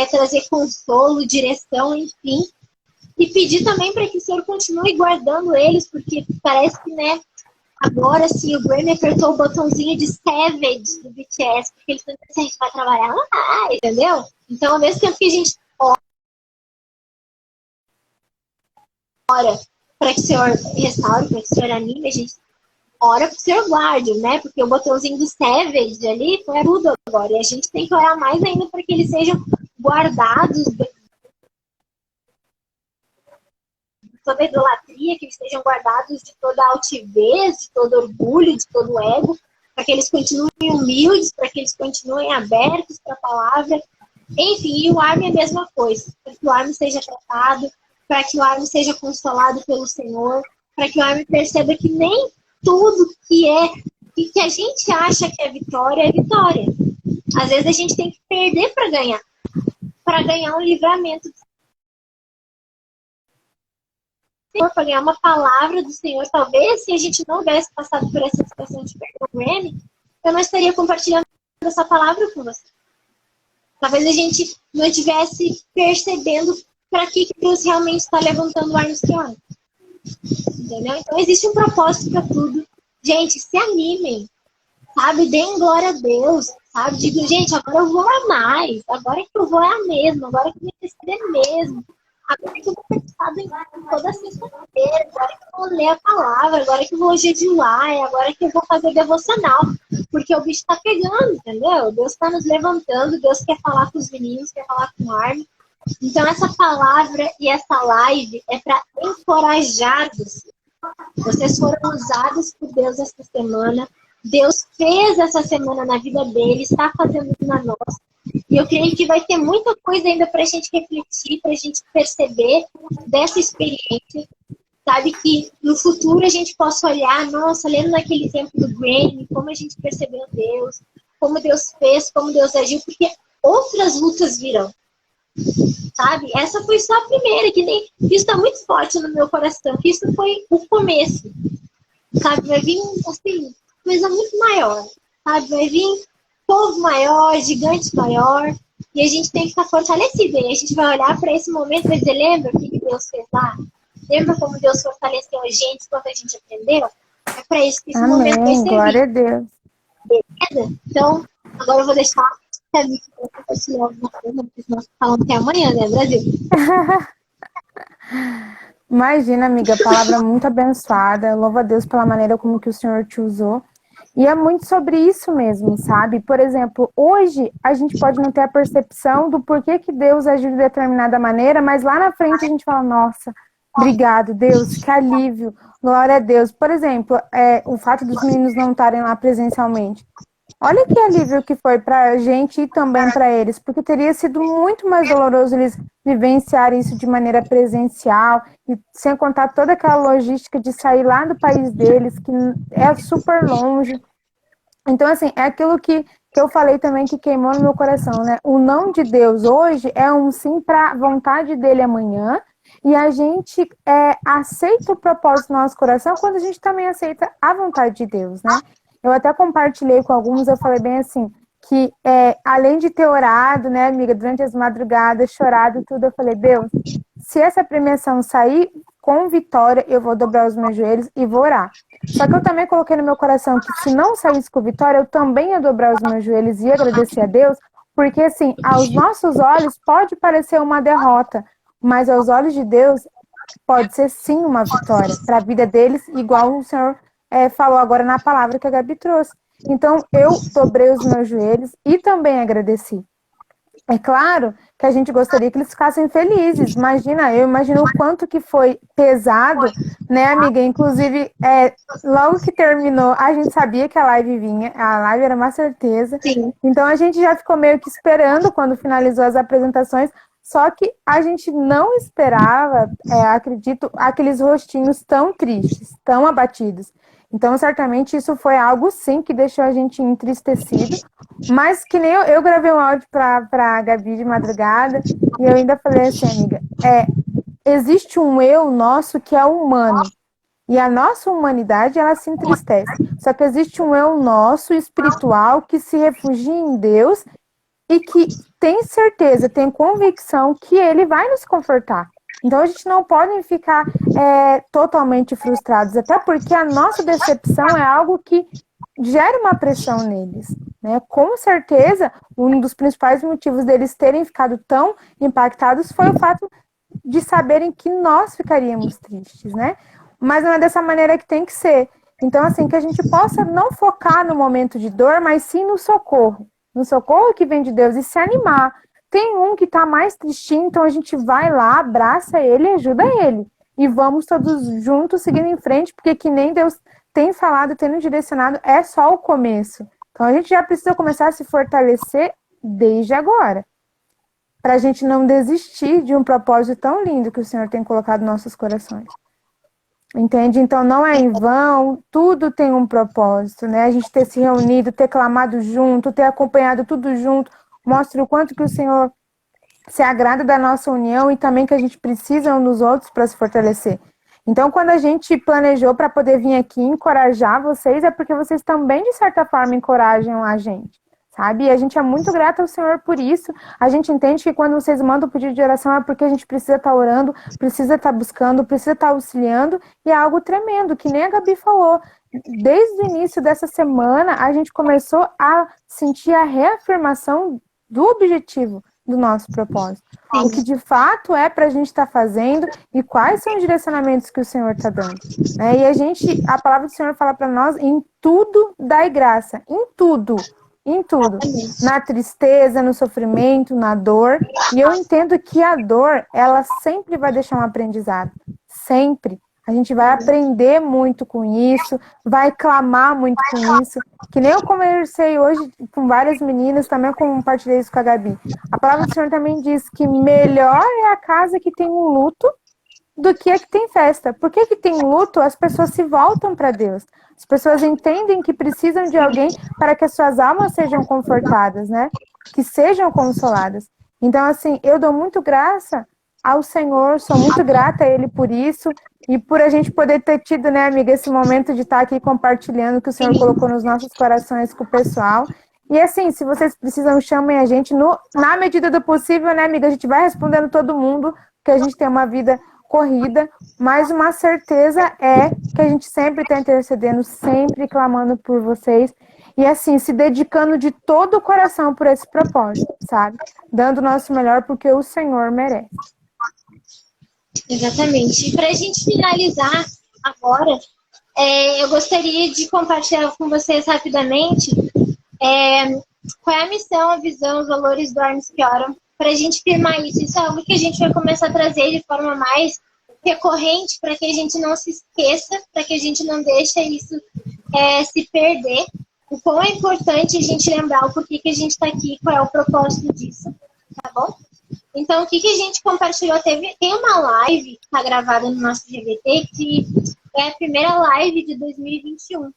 trazer consolo, direção, enfim, e pedir também para que o Senhor continue guardando eles, porque parece que, né, agora sim, o Grammy apertou o botãozinho de Savage do BTS, porque eles estão dizendo assim, a gente vai trabalhar lá, entendeu? Então, ao mesmo tempo que a gente ora para que o Senhor restaure, para que o Senhor anime, a gente ora para que o Senhor guarde, né? Porque o botãozinho do Savage ali foi tudo agora, e a gente tem que orar mais ainda para que eles sejam guardados de toda a idolatria, que eles sejam guardados de toda a altivez, de todo orgulho, de todo o ego, para que eles continuem humildes, para que eles continuem abertos para a palavra. Enfim, e o Armin é a mesma coisa, para que o Armin seja tratado, para que o Armin seja consolado pelo Senhor, para que o Armin perceba que nem tudo que a gente acha que é vitória, é vitória. Às vezes a gente tem que perder para ganhar um livramento do Senhor, para ganhar uma palavra do Senhor. Talvez, se a gente não tivesse passado por essa situação de perder o Grammy, eu não estaria compartilhando essa palavra com você. Talvez a gente não estivesse percebendo para que Deus realmente está levantando o Armin Strong. Entendeu? Então, existe um propósito para tudo. Gente, se animem, sabe? Deem glória a Deus, sabe? Digam, gente, agora eu vou a mais, agora que eu vou a mesmo, agora que eu vou receber mesmo, agora que eu vou participar toda sexta-feira, agora que eu vou ler a palavra, agora que eu vou jejuar, agora que eu vou fazer devocional, porque o bicho está pegando, entendeu? Deus está nos levantando, Deus quer falar com os meninos, quer falar com o Armin. Então, essa palavra e essa live é para encorajar vocês. Vocês foram usados por Deus essa semana. Deus fez essa semana na vida dele, está fazendo na nossa. E eu creio que vai ter muita coisa ainda para a gente refletir, para a gente perceber dessa experiência. Sabe, que no futuro a gente possa olhar, nossa, lendo naquele tempo do Grammy, como a gente percebeu Deus, como Deus fez, como Deus agiu, porque outras lutas virão. Sabe? Essa foi só a primeira, que nem isso está muito forte no meu coração, que isso foi o começo. Sabe? Vai vir, assim, coisa muito maior. Sabe? Vai vir povo maior, gigante maior, e a gente tem que estar fortalecido. E a gente vai olhar para esse momento e vai dizer, lembra o que Deus fez lá? Lembra como Deus fortaleceu a gente quando a gente aprendeu? É para isso que esse momento vai servir. Glória a Deus. Beleza? Então, agora eu vou deixar a Vicky para compartilhar alguma coisa, porque nós falamos até amanhã, né, Brasil? Imagina, amiga, palavra muito abençoada. Louva a Deus pela maneira como que o Senhor te usou. E é muito sobre isso mesmo, sabe? Por exemplo, hoje a gente pode não ter a percepção do porquê que Deus agiu de determinada maneira, mas lá na frente a gente fala, nossa, obrigado, Deus, que alívio, glória a Deus. Por exemplo, o fato dos meninos não estarem lá presencialmente. Olha que alívio que foi para a gente e também para eles, porque teria sido muito mais doloroso eles vivenciarem isso de maneira presencial, e sem contar toda aquela logística de sair lá do país deles, que é super longe. Então, assim, é aquilo que eu falei também que queimou no meu coração, né? O não de Deus hoje é um sim para a vontade dele amanhã, e a gente aceita o propósito do nosso coração quando a gente também aceita a vontade de Deus, né? Eu até compartilhei com alguns, eu falei bem assim, que além de ter orado, né, amiga, durante as madrugadas, chorado e tudo, eu falei, Deus, se essa premiação sair com vitória, eu vou dobrar os meus joelhos e vou orar. Só que eu também coloquei no meu coração que se não saísse com vitória, eu também ia dobrar os meus joelhos e ia agradecer a Deus, porque assim, aos nossos olhos pode parecer uma derrota, mas aos olhos de Deus pode ser sim uma vitória para a vida deles, igual o Senhor falou agora na palavra que a Gabi trouxe. Então, eu dobrei os meus joelhos e também agradeci. É claro que a gente gostaria que eles ficassem felizes. Eu imagino o quanto que foi pesado, né, amiga? Inclusive, logo que terminou, a gente sabia que a live vinha, a live era uma certeza. Sim. Então, a gente já ficou meio que esperando quando finalizou as apresentações, só que a gente não esperava, acredito, aqueles rostinhos tão tristes, tão abatidos. Então, certamente, isso foi algo, sim, que deixou a gente entristecido. Mas que nem eu gravei um áudio para a Gabi de madrugada e eu ainda falei assim, amiga, existe um eu nosso que é humano. E a nossa humanidade, ela se entristece. Só que existe um eu nosso espiritual que se refugia em Deus e que tem certeza, tem convicção que ele vai nos confortar. Então, a gente não pode ficar totalmente frustrados, até porque a nossa decepção é algo que gera uma pressão neles, né? Com certeza, um dos principais motivos deles terem ficado tão impactados foi o fato de saberem que nós ficaríamos tristes, né? Mas não é dessa maneira que tem que ser. Então, assim, que a gente possa não focar no momento de dor, mas sim no socorro que vem de Deus e se animar. Tem um que está mais tristinho, então a gente vai lá, abraça ele e ajuda ele. E vamos todos juntos seguindo em frente, porque que nem Deus tem falado, tem nos direcionado, é só o começo. Então a gente já precisa começar a se fortalecer desde agora. Para a gente não desistir de um propósito tão lindo que o Senhor tem colocado nos nossos corações. Entende? Então não é em vão, tudo tem um propósito, né? A gente ter se reunido, ter clamado junto, ter acompanhado tudo junto, mostra o quanto que o Senhor se agrada da nossa união e também que a gente precisa um dos outros para se fortalecer. Então, quando a gente planejou para poder vir aqui encorajar vocês, é porque vocês também, de certa forma, encorajam a gente, sabe? E a gente é muito grata ao Senhor por isso. A gente entende que quando vocês mandam pedido de oração é porque a gente precisa estar orando, precisa estar buscando, precisa estar auxiliando, e é algo tremendo, que nem a Gabi falou. Desde o início dessa semana, a gente começou a sentir a reafirmação do objetivo do nosso propósito. O que de fato é para a gente estar fazendo e quais são os direcionamentos que o Senhor está dando. Né? E a palavra do Senhor fala para nós, em tudo dai graça, em tudo. Na tristeza, no sofrimento, na dor. E eu entendo que a dor, ela sempre vai deixar um aprendizado. Sempre. A gente vai aprender muito com isso, vai clamar muito com isso. Que nem eu conversei hoje com várias meninas, também compartilhei isso com a Gabi. A palavra do Senhor também diz que melhor é a casa que tem um luto do que a que tem festa. Por que tem luto? As pessoas se voltam para Deus. As pessoas entendem que precisam de alguém para que as suas almas sejam confortadas, né? Que sejam consoladas. Então, assim, eu dou muito graça ao Senhor, sou muito grata a Ele por isso e por a gente poder ter tido, né, amiga, esse momento de estar aqui compartilhando o que o Senhor colocou nos nossos corações com o pessoal. E assim, se vocês precisam, chamem a gente na medida do possível, né, amiga? A gente vai respondendo todo mundo, porque a gente tem uma vida corrida, mas uma certeza é que a gente sempre está intercedendo, sempre clamando por vocês e assim, se dedicando de todo o coração por esse propósito, sabe? Dando o nosso melhor porque o Senhor merece. Exatamente. E para a gente finalizar agora, eu gostaria de compartilhar com vocês rapidamente qual é a missão, a visão, os valores do Armes que Oram, para a gente firmar isso. Isso é algo que a gente vai começar a trazer de forma mais recorrente, para que a gente não se esqueça, para que a gente não deixe isso se perder. O quão é importante a gente lembrar o porquê que a gente está aqui, qual é o propósito disso, tá bom? Então, o que a gente compartilhou? Tem uma live que está gravada no nosso GBT, que é a primeira live de 2021.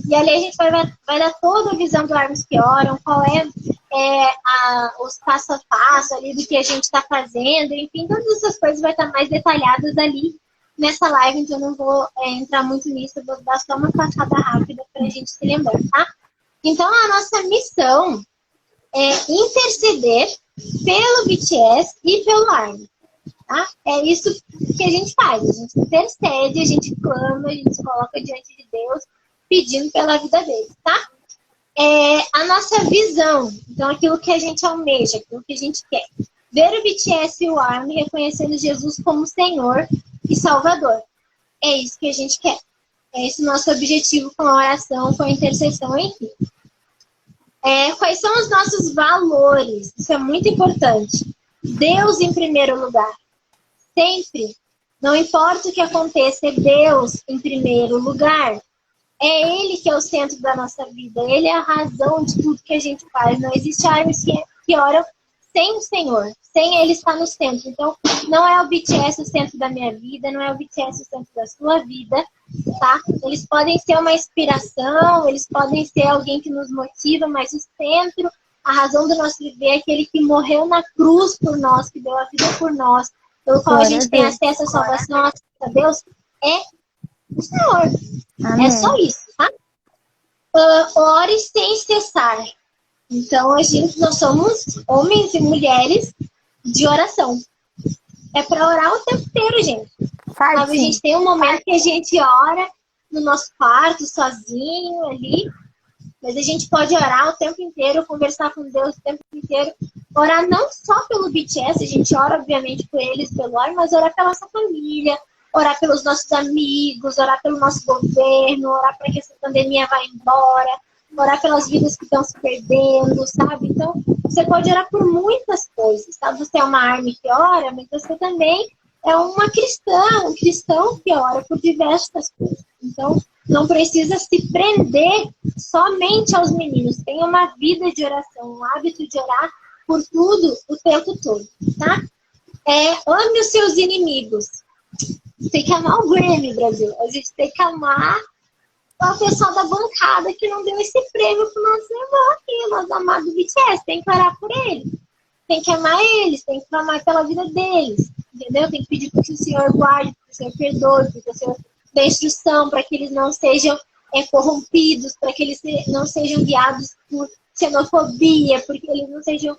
E ali a gente vai dar toda a visão do Armes que Oram, qual os passo a passo ali do que a gente está fazendo, enfim, todas essas coisas vai estar mais detalhadas ali nessa live, então eu não vou entrar muito nisso, eu vou dar só uma passada rápida para a gente se lembrar, tá? Então, a nossa missão é interceder pelo BTS e pelo ARMY. tá? É isso que a gente faz. A gente intercede, a gente clama, a gente se coloca diante de Deus, pedindo pela vida deles, tá? A nossa visão, então aquilo que a gente almeja, aquilo que a gente quer. Ver o BTS e o ARMY reconhecendo Jesus como Senhor e Salvador. É isso que a gente quer. É esse o nosso objetivo com a oração, com a intercessão, enfim. Quais são os nossos valores? Isso é muito importante. Deus em primeiro lugar. Sempre. Não importa o que aconteça, é Deus em primeiro lugar. É Ele que é o centro da nossa vida. Ele é a razão de tudo que a gente faz. Não existe armas que oram sem o Senhor. Sem Ele estar no centro. Então, não é o BTS o centro da minha vida, não é o BTS o centro da sua vida, tá? Eles podem ser uma inspiração, eles podem ser alguém que nos motiva, mas o centro, a razão do nosso viver é aquele que morreu na cruz por nós, que deu a vida por nós, pelo qual a gente tem acesso à salvação, a Deus, é o Senhor. Amém. É só isso, tá? Ore sem cessar. Então, nós somos homens e mulheres de oração. É para orar o tempo inteiro, gente. Sabe, a gente tem um momento que a gente ora no nosso quarto, sozinho ali. Mas a gente pode orar o tempo inteiro, conversar com Deus o tempo inteiro. Orar não só pelo BTS, a gente ora, obviamente, por eles, pelo ARMY, mas orar pela nossa família, orar pelos nossos amigos, orar pelo nosso governo, orar para que essa pandemia vá embora, orar pelas vidas que estão se perdendo, sabe? Então, você pode orar por muitas coisas, sabe? Você é uma ARMY que ora, mas você também é uma cristã, um cristão que ora por diversas coisas. Então, não precisa se prender somente aos meninos. Tenha uma vida de oração, um hábito de orar por tudo o tempo todo, tá? Ame os seus inimigos. Tem que amar o Grammy, Brasil. A gente tem que amar o pessoal da bancada que não deu esse prêmio pro nosso irmão aqui, nosso amado BTS. Tem que orar por eles. Tem que amar eles, tem que clamar pela vida deles. Entendeu? Tem que pedir para que o Senhor guarde, para que o Senhor perdoe, para que o Senhor dê instrução, para que eles não sejam corrompidos, para que eles não sejam guiados por xenofobia, porque eles não sejam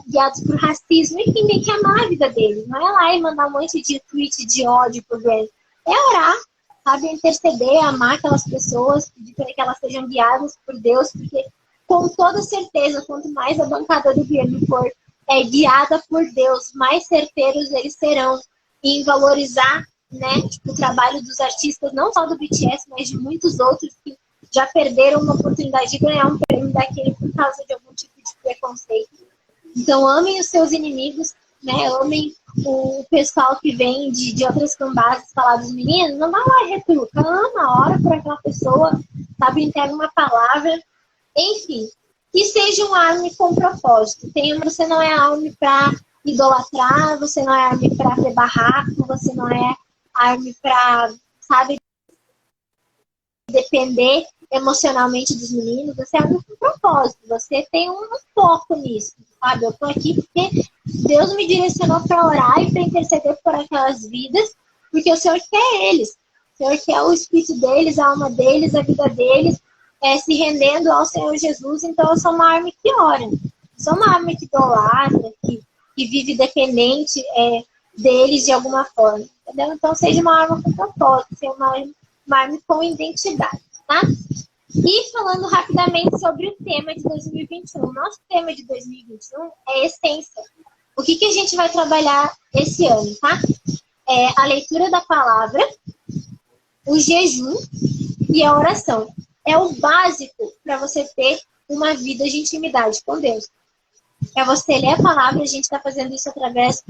guiados por racismo. Enfim, tem que amar a vida deles. Não é lá e mandar um monte de tweet de ódio pro Grammy. É orar, sabe? Interceder, amar aquelas pessoas, pedir para que elas sejam guiadas por Deus, porque com toda certeza, quanto mais a bancada do Grammy for guiada por Deus, mais certeiros eles serão em valorizar, né, o trabalho dos artistas, não só do BTS, mas de muitos outros que já perderam uma oportunidade de ganhar um prêmio daquele por causa de algum tipo de preconceito. Então, amem os seus inimigos, né, amem o pessoal que vem de outras cambadas falar dos meninos, não vai lá e retruca, ama, ora por aquela pessoa, sabe, entrega uma palavra, enfim. Que seja um ARMY com propósito. Você não é ARMY para idolatrar, você não é ARMY para ter barraco, você não é ARMY para, sabe, depender emocionalmente dos meninos. Você é ARMY com propósito. Você tem um foco nisso, sabe? Eu tô aqui porque Deus me direcionou para orar e para interceder por aquelas vidas, porque o Senhor quer eles. O Senhor quer o espírito deles, a alma deles, a vida deles, se rendendo ao Senhor Jesus. Então eu sou uma ARMY que ora. Sou uma ARMY que idolatra, que vive dependente deles de alguma forma. Entendeu? Então seja uma ARMY com propósito, seja uma ARMY com identidade, tá? E falando rapidamente sobre o tema de 2021. Nosso tema de 2021 é essência. O que a gente vai trabalhar esse ano, tá? A leitura da palavra, o jejum e a oração. É o básico para você ter uma vida de intimidade com Deus. É você ler a palavra, a gente está fazendo isso através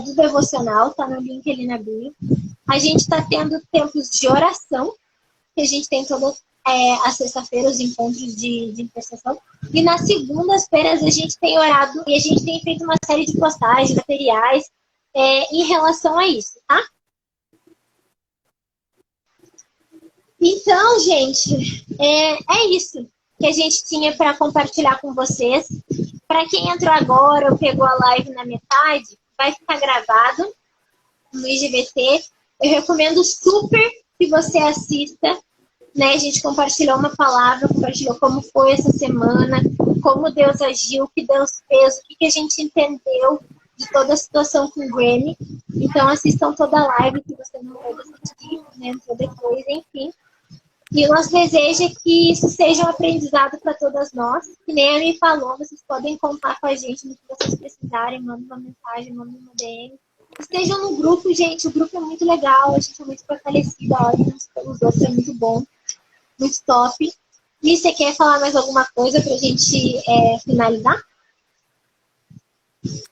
do devocional, tá no link ali na bio. A gente está tendo tempos de oração, que a gente tem toda a sexta-feira, os encontros de intercessão. E nas segundas-feiras a gente tem orado e a gente tem feito uma série de postagens, materiais em relação a isso, tá? Então, gente, é isso que a gente tinha para compartilhar com vocês. Para quem entrou agora ou pegou a live na metade, vai ficar gravado no IGVT. Eu recomendo super que você assista, né? A gente compartilhou uma palavra, compartilhou como foi essa semana, como Deus agiu, o que Deus fez, o que a gente entendeu de toda a situação com o Grammy. Então assistam toda a live que você não pode assistir, né? Depois, enfim. E o nosso desejo é que isso seja um aprendizado para todas nós. Que nem a me falou, vocês podem contar com a gente no que vocês precisarem, mandem uma mensagem, mandem uma DM. Estejam no grupo, gente. O grupo é muito legal, a gente é muito fortalecida, olha, uns pelos outros, é muito bom, muito top. E você quer falar mais alguma coisa para a gente finalizar?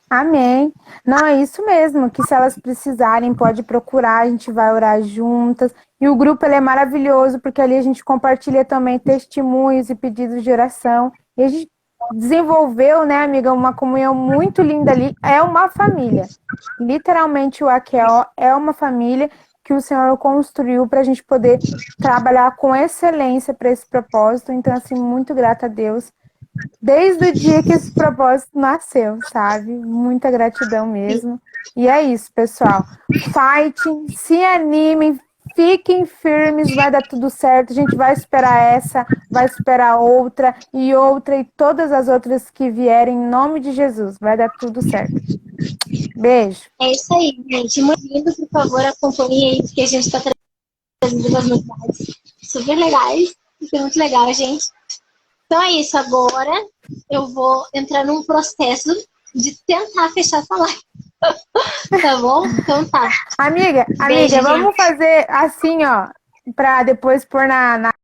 Amém. Não, é isso mesmo, que se elas precisarem, pode procurar, a gente vai orar juntas. E o grupo ele é maravilhoso, porque ali a gente compartilha também testemunhos e pedidos de oração. E a gente desenvolveu, né, amiga, uma comunhão muito linda ali. É uma família. Literalmente o Aquel é uma família que o Senhor construiu para a gente poder trabalhar com excelência para esse propósito. Então, assim, muito grata a Deus. Desde o dia que esse propósito nasceu, sabe? Muita gratidão mesmo. E é isso, pessoal. Fighting, se animem, fiquem firmes, vai dar tudo certo. A gente vai esperar essa, vai esperar outra e todas as outras que vierem em nome de Jesus. Vai dar tudo certo. Beijo. É isso aí, gente. Muito lindo, por favor, acompanhem aí, porque a gente está trazendo umas novidades super legais. Isso é muito legal, gente. Então é isso, agora eu vou entrar num processo de tentar fechar essa live. Tá bom? Então tá. Amiga, Beijo, vamos fazer assim, ó, para depois pôr na